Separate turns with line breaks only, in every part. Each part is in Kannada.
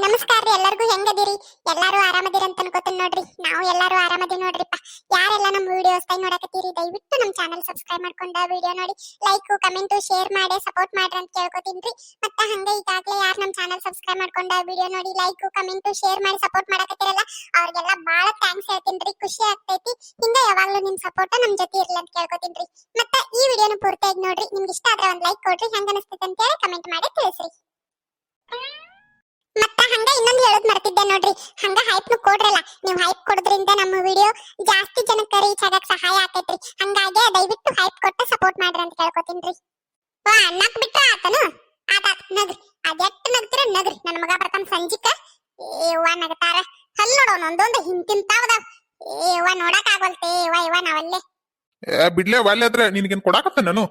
ನಮಸ್ಕಾರ ರೀ ಎಲ್ಲರಿಗೂ ಹೆಂಗದಿರಿ. ಎಲ್ಲಾರು ಆರಾಮದಿರಿ ಅಂತ ಅನ್ಕೋತೀನಿ ನೋಡ್ರಿ. ನಾವು ಎಲ್ಲಾರು ಆರಾಮದಿವಿ ನೋಡ್ರಿಪ್ಪ. ಯಾರೆಲ್ಲ ನಮ್ಮ ವಿಡಿಯೋಸ್ ಕೈ ನೋಡಕತ್ತೀರಿ ದಯವಿಟ್ಟು ನಮ್ಮ ಚಾನೆಲ್ ಸಬ್ಸ್ಕ್ರೈಬ್ ಮಾಡ್ಕೊಂಡ ವಿಡಿಯೋ ನೋಡಿ ಲೈಕ್ ಕಮೆಂಟ್ ಶೇರ್ ಮಾಡಿ ಸಪೋರ್ಟ್ ಮಾಡ್ರಿ ಅಂತ ಕೇಳ್ಕೊತೀನಿ. ಮತ್ತೆ ಹಂಗೆ ಈಗಾಗಲೇ ಯಾರು ನಮ್ಮ ಚಾನೆಲ್ ಸಬ್ಸ್ಕ್ರೈಬ್ ಮಾಡ್ಕೊಂಡ ವಿಡಿಯೋ ನೋಡಿ ಲೈಕ್ ಕಮೆಂಟ್ ಶೇರ್ ಮಾಡಿ ಸಪೋರ್ಟ್ ಮಾಡಕತ್ತೀರಲ್ಲ ಅವ್ರಿಗೆಲ್ಲ ಬಹಳ ಥ್ಯಾಂಕ್ಸ್ ಹೇಳ್ತೀನಿ. ಖುಷಿ ಆಗ್ತೈತಿ. ಹಿಂಗೆ ಯಾವಾಗಲೂ ನಿಮ್ಮ ಸಪೋರ್ಟ್ ನಮ್ಮ ಜೊತೆ ಇರಲಿ ಅಂತ ಕೇಳ್ಕೊತೀನಿ. ಮತ್ತೆ ಈ ವಿಡಿಯೋನ ಪೂರ್ತಿಯಾಗಿ ನೋಡ್ರಿ. ನಿಮ್ಗೆ ಇಷ್ಟ ಆದ್ರೆ ಒಂದು ಲೈಕ್ ಕೊಡ್ರಿ. ಹೆಂಗ ಅನಿಸ್ತೈತೆ ಅಂತ ಹೇಳಿ ಕಮೆಂಟ್ ಮಾಡಿ ತಿಳಿಸ್ರಿ. ಮತ್ತ ಹಂಗ ಇನ್ನೊಂದು ಹೇಳೋದ್ ಮರ್ತಿದ್ದೆ ನೋಡ್ರಿ. ಹಂಗ ಹೈಪ್ ನು ಕೊಡ್ರಲ್ಲ. ನೀವು ಹೈಪ್ ಕೊಡೋದ್ರಿಂದ ನಮ್ಮ ವಿಡಿಯೋ ಜಾಸ್ತಿ ಜನಕ್ಕೆ ರೀಚ್ ಆಗಕ್ ಸಹಾಯ ಆಕೈತ್ರಿ. ಹಂಗಾಗಿ ದಯವಿಟ್ಟು ಹೈಪ್ ಕೊಟ್ಟು ಸಪೋರ್ಟ್ ಮಾಡ್ರಿ ಅಂತ ಕೇಳ್ಕೊತೀನ್ರಿ. ವಾ ನಕ್ ಬಿಟ್ರ ಆತನು ಆತ ನಗ್ರಿ. ಅದೆಟ್ಟು ನಗ್ತಿರ ನಗ್ರಿ. ನನ್ನ ಮಗ ಬರ್ತಾನ ಸಂಜಿಕ. ಏವ್ವ ನಗತಾರ ಹಲ್ ನೋಡೋಣ ಒಂದೊಂದು ಹಿಂತಿಂತಾವದ. ಏವ್ವ ನೋಡಕ್ ಆಗೋಲ್ತೆ. ಇವ ನಾವಲ್ಲೇ
ಬಿಡ್ಲೆ ವಾಲ್ಯ ಆದ್ರೆ ನಿನಗೇನ್ ಕೊಡಾಕತ್ತ ನಾನು.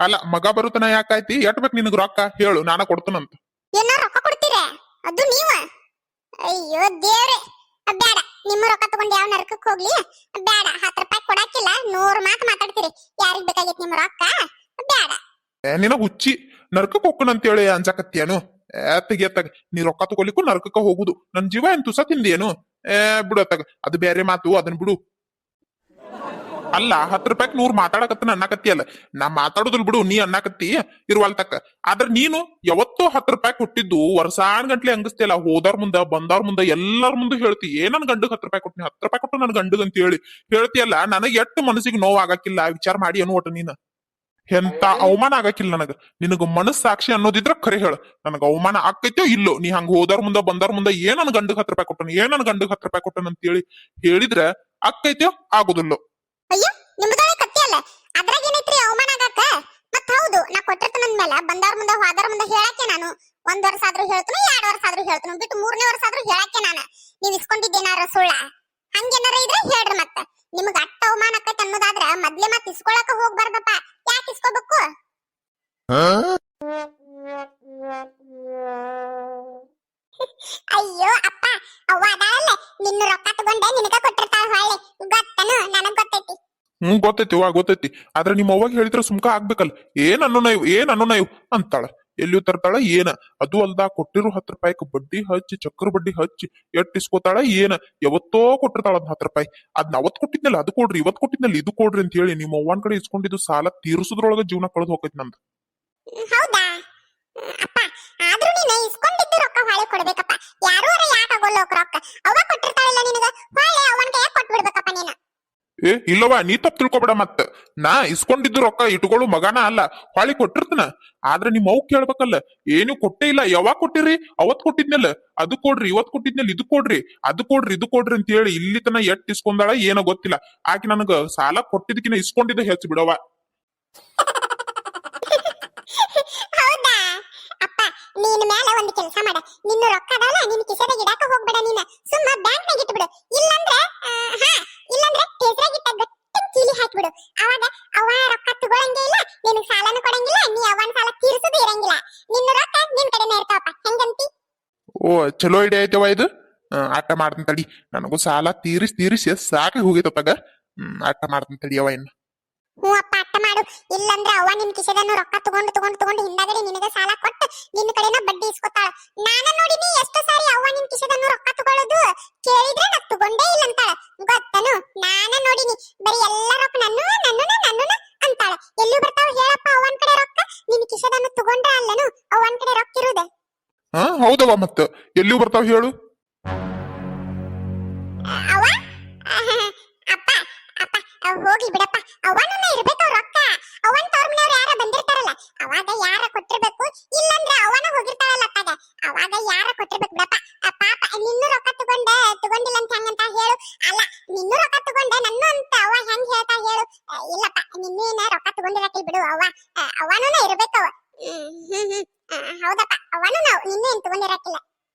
ಅಲ್ಲ ಮಗ ಬರುತ್ತನ ಯಾಕಾಯ್ತಿ ಎಟ್ ಬೇಕು ನಿನಗ ರೊಕ್ಕ ಹೇಳು ನಾನ ಕೊಡ್ತನಂತ.
ಏನೋ ರೊಕ್ಕ ಕೊಡ್ತೀರಾ ಅದು ನೀವ? ಅಯ್ಯೋ ದೇವ್ರೆ ಬ್ಯಾಡ. ನಿಮ್ಮ ರೊಕ್ಕ ತಗೊಂಡು ಯಾವ ನರಕಕ್ಕೆ ಹೋಗ್ಲಿ ಬ್ಯಾಡ. 10 ರೂಪಾಯಿ ಕೊಡಾಕಿಲ್ಲ 100 ಮಾತು ಮಾತಾಡ್ತೀರಿ. ಯಾರಿಗ್ ಬೇಕಾಗಿತ್ತು ನಿಮ್ಮ ರೊಕ್ಕ? ಬ್ಯಾಡ.
ನಿನ ಹುಚ್ಚಿ ನರ್ಕಕ್ ಹೋಗ್ಕನಂತೇಳಿ ಅಂಜಾಕತ್ತೀಯನು. ತೆಗಿಯತ್ತಾಗ ನೀ ರೊಕ್ಕ ತಗೊಲಿಕ್ಕೂ ನರ್ಕಕ್ಕ ಹೋಗುದು. ನನ್ ಜೀವ ಏನ್ ತುಸ ತಿಂದೇನು? ಬಿಡತ್ತಾಗ ಅದು ಬೇರೆ ಮಾತು, ಅದನ್ ಬಿಡು. ಅಲ್ಲ 10 ರೂಪಾಯಿಗೆ 100 ಮಾತಾಡಕತ್ತನ ಅನ್ನಕತ್ತಿಯಲ್ಲ. ನಾ ಮಾತಾಡುದಿಲ್ ಬಿಡು, ನೀ ಅನ್ನಕತ್ತಿ ಇರುವಲ್ತಕ್ಕ. ಆದ್ರ ನೀನು ಯಾವತ್ತೋ 10 ರೂಪಾಯಿ ಕೊಟ್ಟಿದ್ದು ವರ್ಷಾನ್ ಗಂಟ್ಲೆ ಹಂಗಸ್ತಿಯಲ್ಲ. ಹೋದವ್ರ ಮುಂದ ಬಂದವ್ರ ಮುಂದ ಎಲ್ಲಾರ ಮುಂದೆ ಹೇಳ್ತಿ ನನ್ ಗಂಡಗ್ 10 ರೂಪಾಯಿ ಕೊಟ್ಟಿನಿ 10 ರೂಪಾಯಿ ಕೊಟ್ಟು ನನ್ ಗಂಡಗ್ ಅಂತ ಹೇಳಿ ಹೇಳ್ತಿಯಲ್ಲ. ನನಗ್ ಎಷ್ಟು ಮನಸ್ಸಿಗೆ ನೋವು ಆಗಾಕಿಲ್ಲ ವಿಚಾರ ಮಾಡಿ ಅನು ಒಟ್ಟು. ನೀನ ಎಂತ ಅವಮಾನ ಆಗಾಕಿಲ್ಲ ನನಗ. ನಿನಗ ಮನಸ್ ಸಾಕ್ಷಿ ಅನ್ನೋದಿದ್ರ ಖರೆ ಹೇಳ. ನನಗ ಅವಮಾನ ಆಕೈತೋ ಇಲ್ಲೋ. ನೀ ಹಂಗ ಹೋದವ್ರ ಮುಂದ ಬಂದವ್ರ ಮುಂದ ನನ್ ಗಂಡಗ್ 10 ರೂಪಾಯಿ ಕೊಟ್ಟನ ನನ್ ಗಂಡಗ್ 10 ರೂಪಾಯಿ ಕೊಟ್ಟನ ಅಂತ ಹೇಳಿ ಹೇಳಿದ್ರ ಆಕೈತೋ ಆಗುದಿಲ್ಲೋ.
ಅಯ್ಯೋ ನಿಮ್ದೊಳೆ ಕತ್ತಿ ಅಲ್ಲ ಅದ್ರಾಗ ಏನೈತ್ರಿ ಅವಮಾನ ಆಗಾಕ? ಮತ್ ಹೌದು ನಾ ಕೊಟ್ಟಿರ್ತನಂದ್ಮೇಲೆ ಬಂದವ್ರ ಮುಂದೆ ಹೋದವ್ರ ಮುಂದೆ ಹೇಳಕ್ಕೆ ನಾನು 1 ವರ್ಷ ಆದ್ರೂ ಹೇಳ್ತನು 2 ವರ್ಷ ಆದ್ರೂ ಹೇಳ್ತನು ಬಿಟ್ಟು 3ನೇ ವರ್ಷ ಆದ್ರೂ ಹೇಳಕ್ಕೆ ನಾನು ನೀವ್ ಇಸ್ಕೊಂಡಿದ್ದೇನಾರ ಸುಳ್ಳ ಹಂಗೇನಾರ ಇದ್ರೆ ಹೇಳ್ರಿ. ಮತ್ತ ನಿಮಗ್ ಅಟ್ಟ ಅವಮಾನ ಆಕೈತಿ ಅನ್ನೋದಾದ್ರ ಮೊದ್ಲೇ ಮತ್ ಇಸ್ಕೊಳಕ ಹೋಗ್ಬಾರ್ದಪ್ಪ. ಯಾಕೆ ಇಸ್ಕೋಬೇಕು? ಅಯ್ಯೋ ಅಪ್ಪ ಅವ್ವ ಅದಾಳಲ್ಲ ನಿನ್ನ ರೊಕ್ಕ ತಗೊಂಡೆ ನಿನಗ ಕೊಟ್ಟಿರ್ತಾಳ ಹೊಳ್ಳಿ ಗೊತ್ತನು? ನನಗ್ ಗೊತ್ತೈತಿ.
ಗೊತ್ತೈತಿ ಗೊತ್ತೈತಿ. ಆದ್ರೆ ನಿಮ್ಮ ಅವ್ವಾಗ ಹೇಳಿದ್ರ ಸುಮ್ಕ ಆಗ್ಬೇಕಲ್ಲ. ಏನ್ ಅನ್ನೋ ನೈವ್ ಅಂತಾಳ. ಎಲ್ಲಿಯೂ ತರ್ತಾಳ ಏನ. ಅದು ಅಲ್ದ ಕೊಟ್ಟಿರೋ 10 ರೂಪಾಯಿಕ್ ಬಡ್ಡಿ ಹಚ್ಚಿ ಚಕ್ರ ಬಡ್ಡಿ ಹಚ್ಚಿ ಎಟ್ ಇಸ್ಕೋತಾಳ ಏನ. ಯಾವತ್ತೋ ಕೊಟ್ಟಿರ್ತಾಳ ಅದ್ 10 ರೂಪಾಯಿ. ಅದ್ನ ಅವತ್ ಕೊಟ್ಟಿದ್ನಲ್ಲ ಅದು ಕೊಡ್ರಿ ಇವತ್ ಕೊಟ್ಟಿದ್ನಲ್ಲ ಇದು ಕೊಡ್ರಿ ಅಂತ ಹೇಳಿ ನಿಮ್ಮ ಅವ್ವನ್ ಕಡೆ ಇಸ್ಕೊಂಡಿದ್ದು ಸಾಲ ತೀರ್ಸುದ್ರೊಳಗ ಜೀವನ ಕಳೆದು ಹೋಗೈತಿ ನಂದು.
ಹೌದಾ ಅಪ್ಪ? ಆದ್ರೂ ನೀನು ಇಸ್ಕೊಂಡಿದ್ದು ರೊಕ್ಕ ಹೊಳೆ ಕೊಡ್ಬೇಕಪ್ಪ. ಯಾರು ಯಾಕೆ ಆಗೋಲ್ಲ ರೊಕ್ಕ ಅವ್ವ ಕೊಟ್ಟಿರ್ತಾಳಿಲ್ಲ ನಿನಗ ಹೊಳೆ ಅವನ್ ಕೈಯಾಗ ಕೊಟ್ಬಿಡ್ಬೇಕಪ್ಪ ನೀನು.
ಇಲ್ಲವಾ ನೀ ತಪ್ಪು ತಿಳ್ಕೊಬೇಡ. ಮತ್ತ ನಾ ಇಸ್ಕೊಂಡಿದ್ದು ರೊಕ್ಕ ಇಟ್ಕೊಳ್ಳು ಮಗನ ಅಲ್ಲ. ಹೊಳಿ ಕೊಟ್ಟಿರ್ತನ. ಆದ್ರೆ ನಿಮ್ ಅವ್ ಕೇಳ್ಬೇಕಲ್ಲ. ಏನು ಕೊಟ್ಟೇ ಇಲ್ಲ. ಯಾವಾಗ ಕೊಟ್ಟಿರಿ? ಅವತ್ ಕೊಟ್ಟಿದ್ನಲ್ಲ ಅದು ಕೊಡ್ರಿ ಇವತ್ ಕೊಟ್ಟಿದ್ನಲ್ಲ ಇದು ಕೊಡ್ರಿ ಅದು ಕೊಡ್ರಿ ಇದು ಕೊಡ್ರಿ ಅಂತ ಹೇಳಿ ಇಲ್ಲಿ ತನ ಎಟ್ ಇಸ್ಕೊಂಡಾಳ ಏನೋ ಗೊತ್ತಿಲ್ಲ. ಆಕಿ ನನಗ ಸಾಲ ಕೊಟ್ಟಿದ್ದಕಿನ ಇಸ್ಕೊಂಡಿದ್ದ ಹೆಚ್ಚು ಬಿಡವ.
ಹೌದಾ ಅಪ್ಪ? ನೀನ್ ಮೇಲೆ ಒಂದು ಕೆಲಸ ಮಾಡ. ನಿನ್ನ ರೊಕ್ಕ ಅದಲ್ಲ ನಿನ್ನ ಕಿಸೆದಾಗ ಇಡಾಕ ಹೋಗ್ಬೇಡ. ನೀನ ಸುಮ್ಮ ಬ್ಯಾಂಕ್ನಾಗ ಇಟ್ಬಿಡು. ಇಲ್ಲಂದ್ರೆ ಇಲ್ಲಂದ್ರೆ ಟೇಸ್ರಾಗ ಇಟ್ಟ ಗಟ್ಟಿ ಕೀಲಿ ಹಾಕ್ಬಿಡು. ಅವಾಗ ಅವ ರೊಕ್ಕ ತಗೊಳಂಗೇ ಇಲ್ಲ ನಿನಗ್ ಸಾಲನು ಕೊಡಂಗಿಲ್ಲ. ನೀ ಅವನ್ ಸಾಲ ತೀರ್ಸುದು ಇರಂಗಿಲ್ಲ. ನಿನ್ನ ರೊಕ್ಕ ನಿನ್ ಕಡೆನೇ ಇರ್ತಾವಪ್ಪ. ಹೆಂಗಂತಿ?
ಓ ಚಲೋ ಐಡಿಯಾ ಐತವ ಇದು. ಆಟ ಮಾಡ್ತಂತ ತಡಿ. ನನಗೂ ಸಾಲ ತೀರಿಸಿ ಸಾಕಾಗಿ ಹೋಗಿತ್ತಗ. ಆಟ ಮಾಡ್ತಂತ ತಡಿಯವ ಇನ್ನು.
ಹ್ಞೂ ಅಪ್ಪ ಅಟ್ಟ ಮಾಡು. ಇಲ್ಲಂದ್ರೆ ಅವ್ವ ನಿನ್ ಕಿಸೆದನ್ನು ರೊಕ್ಕ ತಗೊಂಡು ಹಿಂದಾಗಡೆ ನಿನಗ ಸಾಲ ಕೊಟ್ಟು ನಿನ್ನ ಕಡೆನ ಬಡ್ಡಿ ಇಸ್ಕೊತಾಳ. ನಾನ ನೋಡಿನಿ ಎಷ್ಟು ಸಾರಿ ಅವ್ವ ನಿನ್ ಕಿಸೆದನ್ನು ರೊಕ್ಕ ತಗೊಳ್ಳೋದು. ಕೇಳಿದ್ರೆ ನಾ ತಗೊಂಡೇ ಇಲ್ಲ ಅಂತಾಳ ಗೊತ್ತನು? ನಾನ ನೋಡಿನಿ. ಬರೀ ಎಲ್ಲ ರೊಕ್ಕ ನನ್ನನ ಅಂತಾಳ. ಎಲ್ಲಿ ಬರ್ತಾವ ಹೇಳಪ್ಪ ಅವನ್ ಕಡೆ ರೊಕ್ಕ? ನಿನ್ ಕಿಸೆದನ್ನು ತಗೊಂಡ್ರ ಅಲ್ಲನು ಅವನ್ ಕಡೆ ರೊಕ್ಕ ಇರುದ?
ಹೌದವ ಮತ್ತ ಎಲ್ಲಿ ಬರ್ತಾವ ಹೇಳು?
ಅವ್ವ ಅಪ್ಪ ಅಪ್ಪ ಹೋಗಿ ಬಿಡಪ್ಪ. ಅವನನ್ನ ಇರ್ಬೇಕು ರೊಕ್ಕ. ಅವನ್ ತೋರ್ಮನವ್ರು ಯಾರ ಬಂದಿರ್ತಾರಲ್ಲ ಅವಾಗ ಯಾರ ಕೊಟ್ಟಿರ್ಬೇಕು. ಇಲ್ಲಂದ್ರೆ ಅವನ ಹೋಗಿರ್ತಾಳಲ್ಲ ಅತ್ತಾಗ ಅವಾಗ ಯಾರ ಕೊಟ್ಟಿರ್ಬೇಕು ಬಿಡಪ್ಪ. ಪಾಪ ನಿನ್ನೂ ರೊಕ್ಕ ತಗೊಂಡಿಲ್ಲ ಅಂತ ಹೆಂಗಂತ ಹೇಳು. ಅಲ್ಲ ನಿನ್ನೂ ರೊಕ್ಕ ತಗೊಂಡೆ ನನ್ನ ಅಂತ ಅವ ಹೆಂಗ್ ಹೇಳ್ತಾ ಹೇಳು? ಇಲ್ಲಪ್ಪ ನಿನ್ನೇನ ರೊಕ್ಕ ತಗೊಂಡಿರಕಿಲ್ ಬಿಡು. ಅವನೂ ಇರ್ಬೇಕವ. ಹೌದಪ್ಪ ಅವನು ನಿನ್ನೇನ್ ತಗೊಂಡಿರಕಿಲ್ಲ.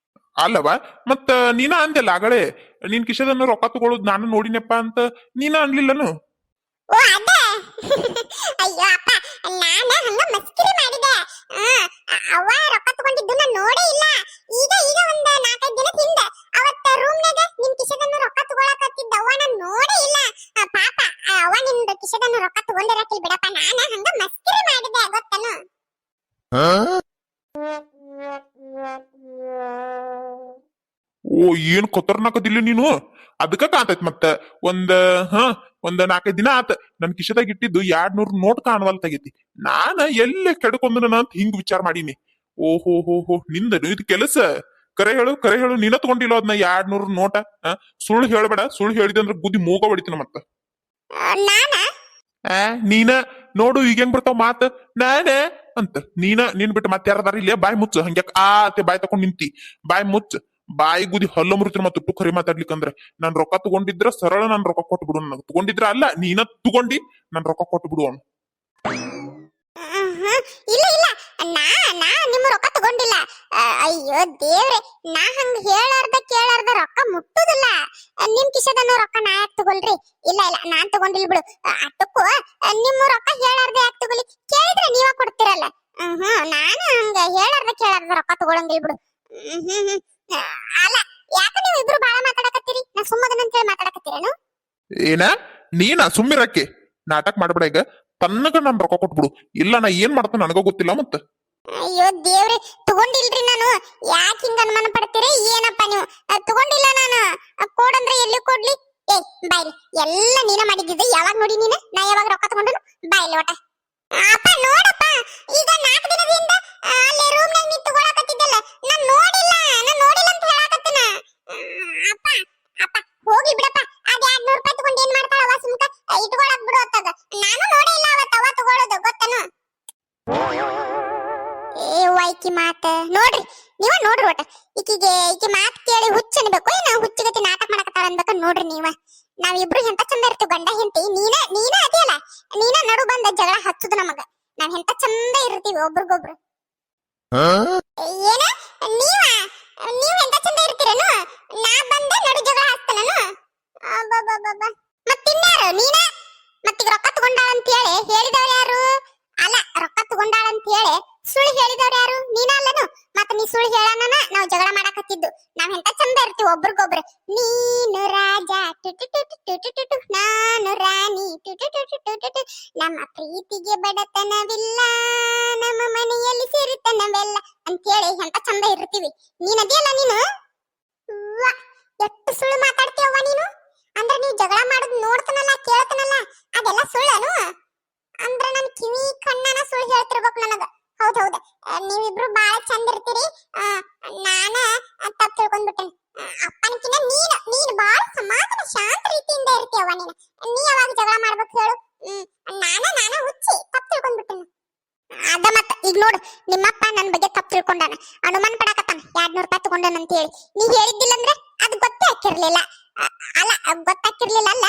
ಅಲ್ಲವ ಮತ್ತ ನೀನ ಅಂದೆಲ್ಲ ಆಗಳೆ ನಿನ್ ಕಿಶದನ್ನು ರೊಕ್ಕ ತಗೊಳ್ಳೋದು ನಾನು ನೋಡಿನಪ್ಪ ಅಂತ ನೀನ ಅನ್ಲಿಲ್ಲನು?
ಓ ಅದ ಅಯ್ಯೋ ಅಪ್ಪ ನಾನ ಹಂಗ ಮಸ್ಕಿರಿ ಮಾಡಿದೆ. ಅವ್ವ ರೊಕ್ಕ ತಗೊಂಡಿದ್ದು ನಾನು ನೋಡೇ ಇಲ್ಲ. ಈಗ ಒಂದ್ 4-5 ದಿನ ಹಿಂದ ಅವತ್ತ ರೂಮ್ನಾಗ ನಿನ್ ಕಿಶದನ್ನು ರೊಕ್ಕ ತಗೊಳಕತ್ತಿದ್ದ ಅವ್ವ ನಾನು ನೋಡೇ ಇಲ್ಲ. ಪಾಪ ಅವ್ವ ನಿನ್ ಕಿಶದನ್ನು ರೊಕ್ಕ ತಗೊಂಡಿರಕಿಲ್ ಬಿಡಪ್ಪ. ನಾನ ಹಂಗ ಮಸ್ಕಿರಿ ಮಾಡಿದೆ ಗೊತ್ತನು?
ಓ ಏನ್ ಖತರ್ನಾಕದಿಲ್ಲ ನೀನು. ಅದಕ್ಕ ಕಾಂತೈತ್ ಮತ್ತ ಒಂದ್ ಒಂದ್ 4-5 ದಿನ ಆತ ನನ್ ಕಿಶದಾಗ ಇಟ್ಟಿದ್ದು 200 ನೋಟ್ ಕಾಣವಲ್ ತೆಗೈತಿ. ನಾನ ಎಲ್ಲೇ ಕೆಡ್ಕೊಂಡ್ರ ಅಂತ ಹಿಂಗ್ ವಿಚಾರ ಮಾಡೀನಿ. ಓಹೋ ಹೋ ಹೋ ನಿಂದನು ಇದು ಕೆಲಸ. ಕರೆ ಹೇಳು ನೀನ ತಗೊಂಡಿಲ್ಲ ಅದನ್ನ 200 ನೋಟ. ಸುಳ್ಳು ಹೇಳ್ಬೇಡ, ಸುಳ್ಳು ಹೇಳಿದೆ ಅಂದ್ರೆ ಬುದ್ಧಿ ಮೂಗ ಹೊಡಿತೀನ ಮತ್ತ.
ನಾನ
ನೀನ ನೋಡು ಈಗ ಹೆಂಗ್ ಬರ್ತಾವ ಮಾತ. ನಾನೇ ಅಂತ ನೀನ್ ಬಿಟ್ಟು ಮತ್ತೆ ಯಾರದಾರ ಇಲ್ಲೇ ಬಾಯಿ ಮುಚ್ಚ. ಹಂಗ್ಯಾಕ ಆತೆ ಬಾಯಿ ತಕೊಂಡ್ ನಿಂತಿ. ಬಾಯಿ ಮುಚ್ಚ. ಬಾಯಿ ಗುದಿ ಹಲ್ಲ ಮುರಿತಿನ ಮತ್ತೆ ಉಟ್ಟು ಖರೆ ಮಾತಾಡ್ಲಿಕ್ಕಂದ್ರೆ ನಾನ್ ರೊಕ್ಕ ತಗೊಂಡಿದ್ರ ಸರಳ ನಾನ್ ರೊಕ್ಕ ಕೊಟ್ಟು ಬಿಡು. ನನಗೆ ತಗೊಂಡಿದ್ರ ಅಲ್ಲ ನೀನ ತಗೊಂಡಿ ನನ್ ರೊಕ್ಕ ಕೊಟ್ಟು ಬಿಡು ಅವ್ನು.
ಇಲ್ಲ ಇಲ್ಲ, ನಾ ನಾ ನಿಮ್ಮ ರೊಕ್ಕ ತಗೊಂಡಿಲ್ಲ. ಅಯ್ಯೋ ದೇವ್ರೆ, ನಾ ಹಂಗ ಹೇಳಾರ್ದ ಕೇಳಾರ್ದ ರೊಕ್ಕ ಮುಟ್ಟುದಿಲ್ಲ. ನಿಮ್ ಕಿಶದನ್ನು ರೊಕ್ಕ ನಾ ಯಾಕೆ ತಗೊಳ್ರಿ? ಇಲ್ಲ ಇಲ್ಲ, ನಾನ್ ತಗೊಂಡಿಲ್ ಬಿಡು. ಅಟ್ಟಕ್ಕೂ ನಿಮ್ಮ ರೊಕ್ಕ ಹೇಳಾರ್ದ ಯಾಕೆ ತಗೊಳ್ಳಿ? ಕೇಳಿದ್ರೆ ನೀವ ಕೊಡ್ತಿರಲ್ಲ. ನಾನು ಹಂಗ ಹೇಳಾರ್ದ ಕೇಳಾರ್ದ ರೊಕ್ಕ ತಗೊಳಂಗಿಲ್ ಬಿಡು. ಅಲ್ಲ, ಯಾಕ ನೀವು ಇಬ್ರು ಬಾಳ ಮಾತಾಡಕತ್ತೀರಿ? ನಾ ಸುಮ್ಮದನಂತೇಳಿ ಮಾತಾಡಕತ್ತೀರೇನು?
ಏನ ನೀನ ಸುಮ್ಮಿರಕ್ಕೆ ನಾಟಕ ಮಾಡ್ಬೇಡ. ಈಗ ತನ್ನಗ ನಾನ್ ರೊಕ್ಕ ಕೊಟ್ಬಿಡು. ಇಲ್ಲ ನಾ ಏನ್ ಮಾಡ್ತಾನ ನನಗ ಗೊತ್ತಿಲ್ಲ ಮತ್ತ.
ಅಯ್ಯೋ ದೇವ್ರಿ, ತಗೊಂಡಿಲ್ರಿ ನಾನು. ಯಾಕೆ ಹಿಂಗ ಅನುಮಾನ ಪಡ್ತೀರಿ? ಏನಪ್ಪ ನೀವು? ತಗೊಂಡಿಲ್ಲ ನಾನು. ಕೊಡಂದ್ರೆ ಎಲ್ಲಿ ಕೊಡ್ಲಿ? ಏ ಬಾಯ್ಲಿ, ಎಲ್ಲ ನೀನ ಮಾಡಿದ್ದಿದ್ದು. ಯಾವಾಗ ನೋಡಿ ನೀನು? ನಾ ಯಾವಾಗ ರೊಕ್ಕ ತಗೊಂಡನು? ಬಾಯ್ಲಿ ಒಟ. ಅಪ್ಪ ನೋಡಪ್ಪ, ಈಗ 4 ದಿನದಿಂದ ಅಲ್ಲಿ ರೂಮ್ನಾಗ ನೀ ತಗೊಳಕತ್ತಿದ್ದಲ್ಲ, ನಾನ್ ನೋಡಿಲ್ಲ ಅಂತ ಹೇಳಕತ್ತಿನ. ಅಪ್ಪ ಅಪ್ಪ ಹೋಗಿ ಬಿಡಪ್ಪ. ಅದ್ 200 ರೂಪಾಯಿ ತಗೊಂಡು ಏನ್ ಮಾಡ್ತಾಳವ? ಸುಮ್ಕ ಇಟ್ಕೊಳಕ್ ಬಿಡು ಅತ್ತಾಗ. ನಾನು ನೋಡೇ ಇಲ್ಲ ಅವತ್ತು ಅವ ತಗೊಳ್ಳೋದು, ಗೊತ್ತನು? ಏ ವೈಕಿ ಮಾತ ನೋಡ್ರಿ, ನೀವ ನೋಡ್ರಿ ಒಟ್ಟ. ಈಕಿ ಮಾತ್ ಕೇಳಿ ಹುಚ್ಚ ಅನ್ಬೇಕು, ನಾವು ಹುಚ್ಚಗತಿ ನಾಟಕ ಮಾಡಕತ್ತಾಳ ಅನ್ಬೇಕ ನೋಡ್ರಿ ನೀವ. ನಾವಿಬ್ರು ಎಂತ ಚಂದ ಇರ್ತೀವಿ ಗಂಡ ಹೆಂಡತಿ. ನೀನ ಅದಿಯಲ್ಲ, ನೀನ ನಡು ಬಂದ ಜಗಳ ಹಚ್ಚುದು ನಮಗ. ನಾವ್ ಎಂತ ಚಂದ ಇರ್ತೀವಿ ಒಬ್ರಿಗೊಬ್ರು. ಏನ ನೀವ್ ಎಂತ ಚಂದ ಇರ್ತೀರೇನು? ನಾ ಬಂದ ನಡು ಜಗಳ ಹಚ್ತಾನನು? ಮತ್ತಿನ್ಯಾರು? ನೀನ ಮತ್ತೀಗ ರೊಕ್ಕ ತಗೊಂಡಾಳ ಅಂತ ಹೇಳಿ ಹೇಳಿದವ್ರು ಯಾರು? ಅಲ್ಲ, ರೊಕ್ಕ ತಗೊಂಡಾಳ ಅಂತ ಹೇಳಿ ಸುಳ್ಳು ಹೇಳಿದವ್ರು ಯಾರು? ನೀನ ಅಲ್ಲನು? ಮತ್ತ ನೀ ಸುಳ್ಳು ಹೇಳನ ನಾವ್ ಜಗಳ ಮಾಡಾಕತ್ತಿದ್ದು. ನಾವ್ ಎಂತ ಚಂದ ಇರ್ತೀವಿ ಒಬ್ರಿಗೊಬ್ರು. ನೀನು ರಾಜ ಟುಟು, ನಾನು ರಾಣಿ ಟುಟು, ನಮ್ಮ ಪ್ರೀತಿಗೆ ಬಡತನವಿಲ್ಲ, ನಮ್ಮ ಮನೆಯಲ್ಲಿ ಸಿರಿತನವೆಲ್ಲ ಅಂತ ಹೇಳಿ ಎಂತ ಚಂದ ಇರ್ತೀವಿ. ನೀನದಿಯಲ್ಲ ನೀನು. ಎಷ್ಟು ಸುಳ್ಳು ಮಾತಾಡ್ತೀಯವ್ವ ನೀನು. ಅಂದ್ರೆ ನೀವು ಜಗಳ ಮಾಡೋದು ನೋಡ್ತಾನಲ್ಲ, ಕೇಳ್ತಾನಲ್ಲ, ಅದೆಲ್ಲ ಸುಳ್ಳನು? ಅಂದ್ರ ನನ್ ಕಿವಿ ಕಣ್ಣನ ಸುಳ್ಳು ಹೇಳ್ತಿರ್ಬೇಕು ನನಗ. ಹೌದೌದ, ನೀವಿಬ್ರು ಬಾಳ ಚಂದ ಇರ್ತೀರಿ. ನಾನ ತಪ್ಪು ತಿಳ್ಕೊಂಡ್ಬಿಟ್ಟೆ. ಅಪ್ಪನಕಿನ ನೀನು ಬಾಳ ಸಮಾಧಾನ ಶಾಂತ ರೀತಿಯಿಂದ ಇರ್ತೀಯವ್ವ ನೀನು. ನೀ ಯಾವಾಗ ಜಗಳ ಮಾಡ್ಬೇಕು ಹೇಳು? ನಾನ ಹುಚ್ಚಿ ತಪ್ಪು ತಿಳ್ಕೊಂಡ್ಬಿಟ್ಟೆ. ಅದ ಮತ್ತ ಈಗ ನೋಡು, ನಿಮ್ಮಪ್ಪ ನನ್ ಬಗ್ಗೆ ತಪ್ಪು ತಿಳ್ಕೊಂಡಾನ, ಅನುಮಾನ ಪಡಾಕತ್ತಾನ 200 ರೂಪಾಯಿ ತಗೊಂಡನ ಅಂತ ಹೇಳಿ. ನೀ ಹೇಳಿದ್ದಿಲ್ಲ ಅಂದ್ರೆ ಅದು ಗೊತ್ತೇ ಹಾಕಿರ್ಲಿಲ್ಲ. ಅಲ್ಲ, ಗೊತ್ತಾಕಿರ್ಲಿಲ್ಲ ಅಲ್ಲ,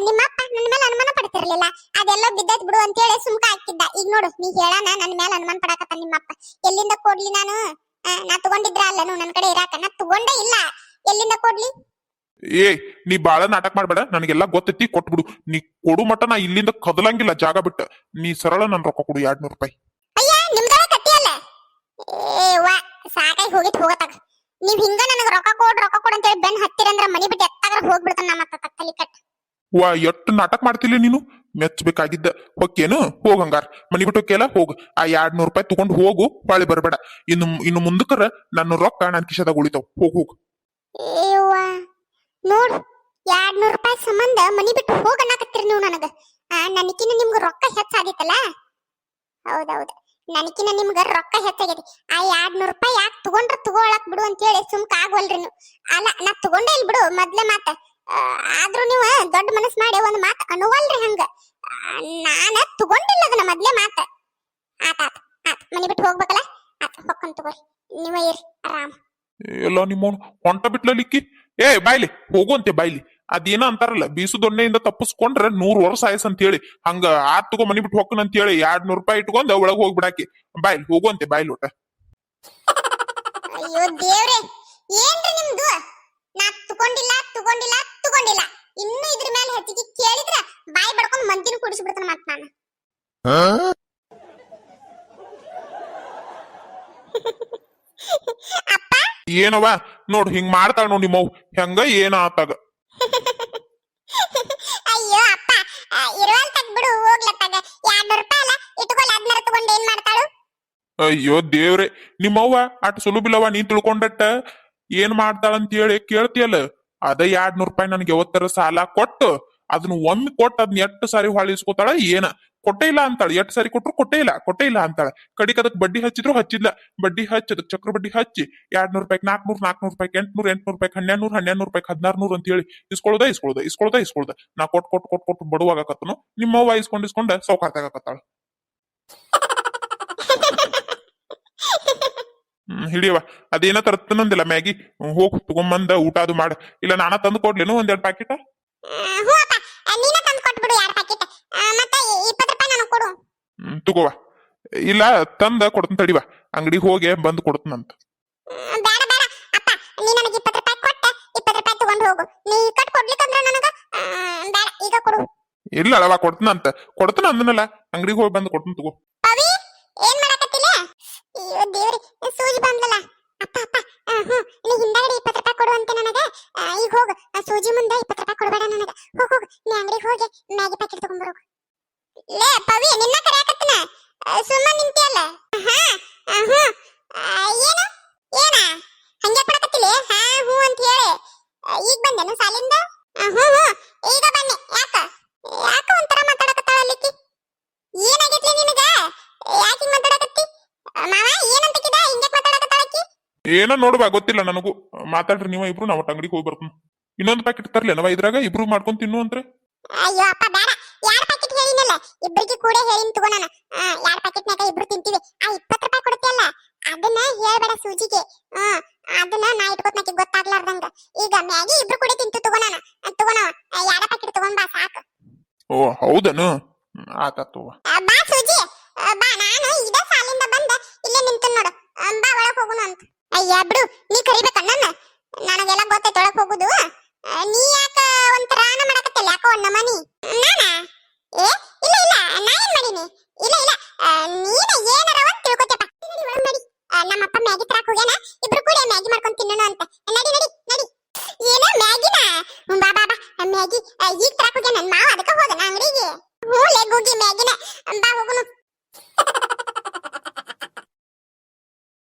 ನಿಮ್ಮಪ್ಪ ನನ್ನ ಮೇಲೆ ಅನುಮಾನ ಪಡ್ತಿರ್ಲಿಲ್ಲ. ಅದೆಲ್ಲ ಬಿದ್ದದ್ ಬಿಡು ಅಂತ ಹೇಳಿ ಸುಮ್ಕ ಹಾಕಿದ್ದ. ಈಗ ನೋಡು, ನೀ ಹೇಳಾನ ನನ್ನ ಮೇಲೆ ಅನುಮಾನ ಪಡಾಕತ್ತ ನಿಮ್ಮಪ್ಪ. ಎಲ್ಲಿಂದ ಕೊಡ್ಲಿ ನಾನು? ನಾ ತಗೊಂಡಿದ್ರ ಅಲ್ಲನು ನನ್ನ ಕಡೆ ಇರಾಕ? ನಾ ತಗೊಂಡೇ ಇಲ್ಲ, ಎಲ್ಲಿಂದ ಕೊಡ್ಲಿ?
ಏ ನೀ ಬಾಳ ನಾಟಕ ಮಾಡ್ಬೇಡ. ನನಗೆಲ್ಲ ಗೊತ್ತೈತಿ, ಕೊಟ್ಬಿಡು. ನೀ ಕೊಡು ಮಟ ನಾ ಇಲ್ಲಿಂದ ಕದಲಂಗಿಲ್ಲ ಜಾಗ ಬಿಟ್ಟ. ನೀ ಸರಳ ನನ್ ರೊಕ್ಕ ಕೊಡು 200 ರೂಪಾಯಿ.
ಅಯ್ಯ, ನಿಮ್ದಳ ಕಟ್ಟಿಯಲ್ಲ. ವಾ, ಸಾಕಾಗಿ ಹೋಗತ್ತಾಗ. ನೀವ್ ಹಿಂಗ ನನಗ ರೊಕ್ಕ ಕೊಡು ಅಂತ ಹೇಳಿ ಬೆನ್ ಹತ್ತಿರಂದ್ರ ಮನಿ ಬಿಟ್ಟು ಎತ್ತಾಗ ಹೋಗ್ಬಿಡ್ತಾನ ನಮ್ಮ ತಲಿ ಕಟ್.
ವಾ, ಎಷ್ಟು ನಾಟಕ ಮಾಡ್ತಿಲ್ಲ ನೀನು. ಮೆಚ್ಚಬೇಕಾಗಿದ್ದ. ಹೊಕ್ಕೇನು? ಹೋಗಂಗಾರ ಮನಿ ಬಿಟ್ಟು ಹೋಗ್ಯಲ್ಲ, ಹೋಗು. ಆ 200 ರೂಪಾಯಿ ತಗೊಂಡು ಹೋಗು, ಬಾಳಿ ಬರಬೇಡ. ಇನ್ನು ಮುಂದಕ್ಕರ ನನ್ನ ರೊಕ್ಕ ನನ್ ಕಿಶದಾಗ ಉಳಿತಾವ್. ಹೋಗು.
ನೋಡು, 200 ರೂಪಾಯಿ ಸಂಬಂಧ ಮನಿ ಬಿಟ್ಟು ಹೋಗನ್ನಾಕತ್ತೀರಿ ನೀವು ನನಗ. ನನಕಿನ ನಿಮ್ಗ ರೊಕ್ಕ ಹೆಚ್ಚಾಗಿತ್ತಲ್ಲ. ಹೌದೌದು, ನನಕಿನ ನಿಮ್ಗ ರೊಕ್ಕ ಹೆಚ್ಚಾಗೈತಿ. ಆ 200 ರೂಪಾಯಿ ಯಾಕೆ ತಗೊಂಡ್ರ ತಗೊಳಕ್ ಬಿಡು ಅಂತ ಹೇಳಿ ಸುಮ್ಕ ಆಗವಲ್ರಿ ನೀವು. ಅಲ್ಲ, ನಾ ತಗೊಂಡೇ ಇಲ್ ಬಿಡು ಮೊದ್ಲೇ ಮಾತ. ಆದ್ರೂ ನೀವು ದೊಡ್ಡ ಮನಸ್ ಮಾಡಿ ಒಂದ್ ಮಾತು ಅನ್ನುವಲ್ರಿ ಹಂಗ. ನಾನ ತಗೊಂಡಿಲ್ಲ ಅದನ್ನ ಮೊದ್ಲೇ ಮಾತ. ಆತ ಮನಿ ಬಿಟ್ಟು ಹೋಗ್ಬೇಕಲ್ಲ, ಹೊಕ್ಕನ್ ತಗೋರಿ. ನೀವ ಇರಿ ಆರಾಮ್.
ಎಲ್ಲ ನಿಮ್ಮ ಹೊಂಟ ಬಿಟ್ಲಿಕ್ಕಿ. ಬಾಯ್ಲಿ ಹೋಗುವಂತೆ ಬಾಯ್ಲಿ. ಅದೇನ ಅಂತಾರಲ್ಲ, ಬೀಸು ದೊಣ್ಣೆಯಿಂದ ತಪ್ಪಿಸ್ಕೊಂಡ್ರೆ 100 ವರ್ಷ ಆಯಸ್ ಅಂತ ಹೇಳಿ, ಹಂಗ ತಗೋ ಮನಿ ಬಿಟ್ಟು ಹೊಕ್ಕನ್ ಅಂತ ಹೇಳಿ 200 ರೂಪಾಯಿ ಇಟ್ಕೊಂಡ್ ಒಳಗ್ ಹೋಗ್ಬಿಡಾಕಿ. ಬಾಯ್ಲಿ ಹೋಗುವಂತೆ ಬಾಯ್ಲಿ ಒಟ್ಟ.
ಅಯ್ಯೋ ದೇವ್ರೆ, ಏನ್ರಿ ನಿಮ್ದು? ನಾ ತಗೊಂಡಿಲ್ಲ ಇನ್ನು ಇದ್ರ ಮೇಲೆ ಹೆಚ್ಚಿಗೆ ಕೇಳಿದ್ರ ಬಾಯಿ ಬಡ್ಕೊಂಡ್ ಮಂದಿನ ಕುಡಿಸ್ಬಿಡ್ತಾನ ಮತ್ ನಾನು. ಅಪ್ಪ
ಏನವ ನೋಡ್ ಹಿಂಗ್ ಮಾಡ್ತಾಳ ನೋಡ್ ನಿಮ್ಮವ್ ಹೆಂಗ ಏನ ಆತಾಗ.
ಅಯ್ಯೋ ಅಪ್ಪ, ಇರುವಲ್ ತಗ್ಬಿಡು ಹೋಗ್ಲತ್ತಾಗ. 200 ರೂಪಾಯಿ ಅಲ್ಲ, ಇಟ್ಕೊಳ್ಳಿ. 10 ತಗೊಂಡು ಏನ್ ಮಾಡ್ತಾಳು?
ಅಯ್ಯೋ ದೇವ್ರೆ, ನಿಮ್ಮವ್ವ ಅಟ್ ಸುಲಭಿಲ್ಲವ ನೀ ತಿಳ್ಕೊಂಡಟ್ಟ. ಏನ್ ಮಾಡ್ತಾಳಂತ ಹೇಳಿ ಕೇಳ್ತಿಯಲ್ಲ ಅದ 200 ರೂಪಾಯಿ ನನ್ಗೆ ಯಾವತ್ತರ ಸಾಲ ಕೊಟ್ಟು ಅದನ್ನ ಒಮ್ಮೆ ಕೊಟ್ಟು ಅದನ್ನ 8 ಸಾರಿ ಹೊಳ್ಳಿ ಇಸ್ಕೊತಾಳ ಏನ ಕೊಟ್ಟೇ ಇಲ್ಲ ಅಂತಾಳ 8 ಸಾರಿ ಕೊಟ್ರು ಕೊಟ್ಟೇ ಇಲ್ಲ ಅಂತಾಳ ಕಡಿಕ್ ಅದಕ್ ಬಡ್ಡಿ ಹಚ್ಚಿದ್ರು ಹಚ್ಚಿದ್ಲ ಬಡ್ಡಿ ಹಚ್ಚಿ ಅದಕ್ ಚಕ್ರ ಬಡ್ಡಿ ಹಚ್ಚಿ 200 ರೂಪಾಯಿ 400 ರೂಪಾಯಿ 800 ರೂಪಾಯಿ 1200 ರೂಪಾಯಿ 1600 ಅಂತ ಹೇಳಿ ಇಸ್ಕೊಳ್ದ ನಾ ಕೊಟ್ಟು ಬಡುವಾಗಕತ್ತನು ನಿಮ್ಮವ್ವ ಇಸ್ಕೊಂಡ್ ಸೌಕಾರ್ತಾಗತ್ತಾಳ ಹಿಡಿಯವ ಅದೇನ ತರ್ತನಂದಿಲ್ಲ ಮ್ಯಾಗಿ ಹೋಗ್ ತಗೊಂಬಂದ ಊಟ ಅದು ಮಾಡ ಇಲ್ಲ ನಾನ ತಂದು ಕೊಡ್ಲೇನು 1-2 ಪ್ಯಾಕೆಟ್
ಹ್ಞೂ ಅಪ್ಪ ನೀನ ತಂದು ಕೊಟ್ಬಿಡು 2 ಪ್ಯಾಕೆಟ್ ಮತ್ತೆ 20 ರೂಪಾಯಿ ನನಗೆ ಕೊಡು
ತಗೋವ ಇಲ್ಲ ತಂದ ಕೊಡ್ತನ್ ತಡಿವ ಅಂಗಡಿಗೆ ಹೋಗಿ ಬಂದು ಕೊಡ್ತನಂತ
ಬೇಡ ಬೇಡ ಅಪ್ಪ ನೀ ನನಗೆ 20 ರೂಪಾಯಿ ಕೊಟ್ಟ 20 ರೂಪಾಯಿ ತಗೊಂಡು ಹೋಗು ನೀ ಕಟ್ ಕೊಡ್ಲಿಕ್ಕಂದ್ರ ನನಗ ಬೇಡ ಈಗ ಕೊಡು
ಇಲ್ಲ ಅಳವ ಕೊಡ್ತನ ಅಂದನಲ್ಲ ಅಂಗಡಿಗೆ ಹೋಗಿ ಬಂದು ಕೊಡ್ತನ ತಗೋ
ಪವಿ ಏನ್ ಮಾಡಕತ್ತಿಲ್ಲ ಅಯ್ಯೋ ದೇವ್ರಿ ಸೂಜಿ ಬಂದ್ಲಲ್ಲ ಅಪ್ಪ ನೀ ಹಿಂದಗಡೆ 20 ರೂಪಾಯಿ ಕೊಡು ಅಂತ ನನಗ ಈಗ ಹೋಗು ಸೂಜಿ ಮುಂದೆ 20 ರೂಪಾಯಿ ಕೊಡಬೇಡ ನನಗ ಹೋಗು ನೀ ಅಂಗಡಿಗೆ ಹೋಗಿ ಮ್ಯಾಗಿ ಪ್ಯಾಕೆಟ್ ತಗೊಂಡ್ಬರು ಲೇ ಪವಿ ನಿನ್ನ ಕರೆಯಕತ್ತನ ಸುಮ್ಮನೆ ನಿಂತಿಯಲ್ಲ ಏನು ಏನ ಹಂಗೆ ಪಡಕತ್ತಿಲ್ಲ ಹೂ ಅಂತ ಹೇಳಿ ಈಗ ಬಂದೇನು ಸಾಲಿಂದ ಈಗ ಬನ್ನಿ ಯಾಕ ಒಂಥರ ಮಾತಾಡಕತ್ತಾಳ ಅಲ್ಲಿಕ್ಕಿ ಏನಾಗೈತ್ಲಿ ನಿನಗ ಯಾಕೆ ಮಾತಾಡಕತ್ತಿ ಮಾವ ಏನಂತಕಿದ ಹಿಂಗೆ ಮಾತಾಡಕತ್ತಾಳಕ್ಕಿ
ಏನ ನೋಡುವ ಗೊತ್ತಿಲ್ಲ ನನಗೂ ಮಾತಾಡ್ರಿ ನೀವು ಇಬ್ರು ನಾವು ಅಂಗಡಿಗೆ ಹೋಗಿ ಬರ್ತೀನಿ ಇನ್ನೊಂದು ಪ್ಯಾಕೆಟ್ ತರ್ಲೇನವ ಇದ್ರಾಗ ಇಬ್ರು ಮಾಡ್ಕೊಂಡ್ ತಿನ್ನು ಅಂದ್ರೆ
ಅಯ್ಯೋ ಅಪ್ಪ ಬೇಡ 2 ಪ್ಯಾಕೆಟ್ ಹೇಳಿನಲ್ಲ ಇಬ್ಬರಿಗೆ ಕೂಡ ಹೇಳಿನ್ ತಗೋ ನಾನು 2 ಪ್ಯಾಕೆಟ್ ನಾಗ ಇಬ್ರು ತಿಂತೀವಿ ಆ 20 ರೂಪಾಯಿ ಕೊಡ್ತಿಯಲ್ಲ ಅದನ್ನ ಹೇಳ್ಬೇಡ ಸೂಜಿಗೆ ಅದನ್ನ ನಾ ಇಟ್ಕೋತ್ನಕ್ಕೆ ಗೊತ್ತಾಗ್ಲಾರ್ದಂಗ ಈಗ ಮ್ಯಾಗಿ ಇಬ್ರು ಕೂಡ ತಿಂತು ತಗೋ ನಾನು ತಗೋಣ 2 ಪ್ಯಾಕೆಟ್ ತಗೊಂಡ್ ಬಾ ಸಾಕು
ಓ ಹೌದನು ಆತಾತು
ಬಾ ಸೂಜಿ ಬಾ ನಾನು ಇದ ಸಾಲಿಂದ ಬಂದ ಇಲ್ಲೇ ನಿಂತು ನೋಡು ಬಾ ಒಳಗ್ ಹೋಗುಣ ಅಂತ ಅಯ್ಯ ಬಿಡು ನೀ ಕರಿಬೇಕ ನನಗೆಲ್ಲ ಗೊತ್ತೈತೆ ಒಳಗ್ ಹೋಗುದು ನೀ ಯಾಕ ಒಂಥರಾನ ಮಾಡಕತ್ತಿಲ್ಲ ಯಾಕೋ ನಮ್ಮನಿ ನಾನ ಏ ಇಲ್ಲ ನಾ ಏನ್ ಮಾಡೀನಿ ಇಲ್ಲ ನೀನ ಏನಾರ ಒಂದ್ ತಿಳ್ಕೊತಪ್ಪ ಒಳಗ್ ನಡಿ ನಮ್ಮಪ್ಪ ಮ್ಯಾಗಿ ತರಕ್ ಹೋಗ್ಯಾನ ಇಬ್ರು ಕೂಡ ಮ್ಯಾಗಿ ಮಾಡ್ಕೊಂಡ್ ತಿನ್ನೋಣ ಅಂತ ನಡಿ ಏನ ಮ್ಯಾಗಿನ ಬಾ ಮ್ಯಾಗಿ ಈಗ ತರಕ್